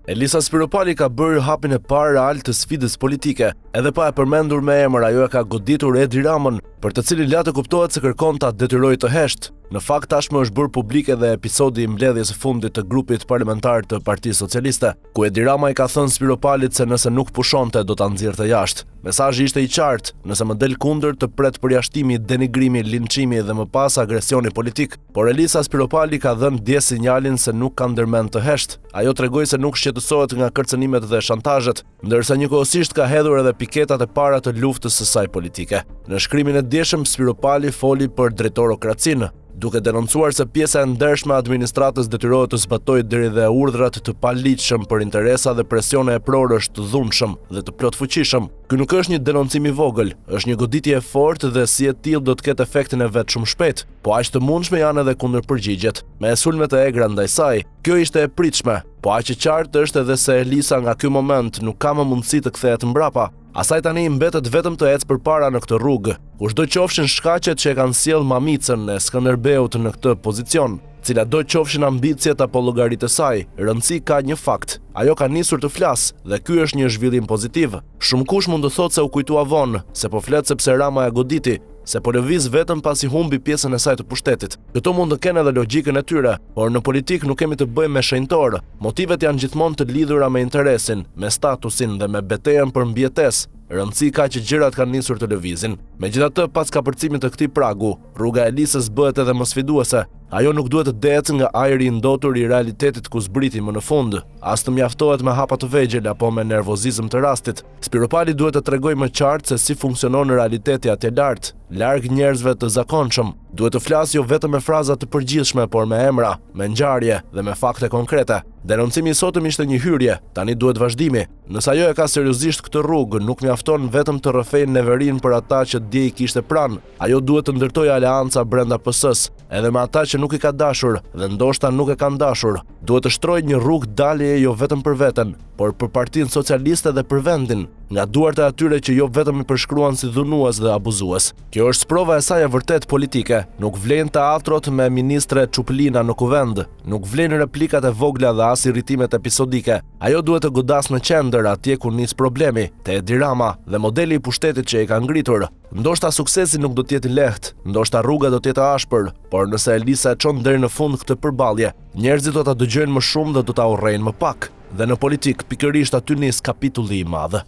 Elisa Spiropali ka bërë hapin e parë real të sfidës politike, edhe pa e përmendur me emër ajo e ka goditur Edi Ramën, për të cilin la të kuptohet se kërkon ta detyrojë të heshtë. Në fakt tashmë është bërë publik edhe episodi i mbledhjes së fundit të grupit parlamentar të Partisë Socialiste, ku Edi Rama i ka thënë Spiropalit se nëse nuk pushonte do ta nxirrte jashtë. Mesazhi ishte i qartë, nëse më del kundër të pret përjashtimi, denigrimi, linçimi dhe më pas agresioni politik, por Elisa Spiropali ka dhënë dje sinjalin se nuk ka ndërmend të heshtë. Ajo tregoi se nuk shqetësohet nga kërcënimet dhe shantazhet, ndërsa njëkohësisht ka hedhur edhe piketat e para të luftës së saj politike. Në shkrimin e djeshëm Spiropali foli për drejtorokracinë, duke denoncuar se pjesa e ndershme e administratës detyrohet të zbatojë deri dhe urdhrat të paligjshëm për interesa dhe presione e prorësh të dhunshëm dhe të plotfuqishëm. Ky nuk është një denoncim i vogël, është një goditje e fortë dhe si e tillë do të ketë efektin e vet shumë shpejt, po aq të mundshme janë edhe kundërpërgjigjet. Me sulme të egra ndaj saj, kjo ishte e pritshme, po aq e qartë është edhe se Elisa nga ky moment nuk ka më mundësi të kthehet mbrapa. Asaj tani i mbetet vetëm të ecë përpara në këtë rrugë, kushdo qofshin shkaqet që e kanë sjellë mamicën e Skënderbeut në këtë pozicion, cilat do qofshin ambicjet apo llogaritë e saj, rëndësi ka një fakt. Ajo ka nisur të flasë dhe ky është një zhvillim pozitiv. Shumë kush mund të thotë se u kujtua vonë, se po flet sepse Rama ja goditi, se po lëviz vetëm pasi humbi pjesën e saj të pushtetit. Këto mund të kenë edhe logjikën e tyre, por në politik nuk kemi të bëjmë me shenjtor. Motivet janë gjithmonë të lidhura me interesin, me statusin dhe me betejën për mbijetesë. Rëndësi ka që gjërat kanë nisur të lëvizin. Megjithatë, pas kapërcimit të këtij pragu, rruga e Elisës bëhet edhe më sfiduese. Ajo nuk duhet të decë nga ajri i ndotur i realitetit ku zbriti më në fund, as të mjaftohet me hapa të vegjël apo me nervozizëm të rastit. Spiropali duhet të tregojë më qartë se si funksionon realiteti atje lart, larg njerëzve të zakonshëm. Duhet të flasë jo vetëm me fraza të përgjithshme, por me emra, me ngjarje dhe me fakte konkrete. Denoncimi i sotëm ishte një hyrje, tani duhet vazhdimi. Nëse ajo e ka seriozisht këtë rrugë, nuk mjafton vetëm të rrëfejnë neverin për ata që dje i kishte pranë. Ajo duhet të ndërtojë aleanca brenda PS-s, edhe me ata që nuk i ka dashur dhe ndoshta nuk e kanë dashur. Duhet të shtrojë një rrugë daljeje jo vetëm për veten, por për Partinë Socialiste dhe për vendin, nga duart e atyre që jo vetëm i përshkruan si dhunues dhe abuzues. Kjo është sprova e saj e vërtet politike. Nuk vlen teatrot me ministre çuplina në kuvend, nuk vlen replikat e vogla dhe as irritimet episodike. Ajo duhet të godas në qendër atje ku nis problemi, te Edi Rama dhe modeli i pushtetit që e ka ngritur. Ndoshta suksesi nuk do të jetë i lehtë, ndoshta rruga do të jetë ashpër, por nëse Elisa e çon deri në fund këtë përballje, njerëzit do ta dëgjojnë më shumë dhe do ta urrejnë më pak. Dhe në politik pikërisht aty nis kapitulli i madh.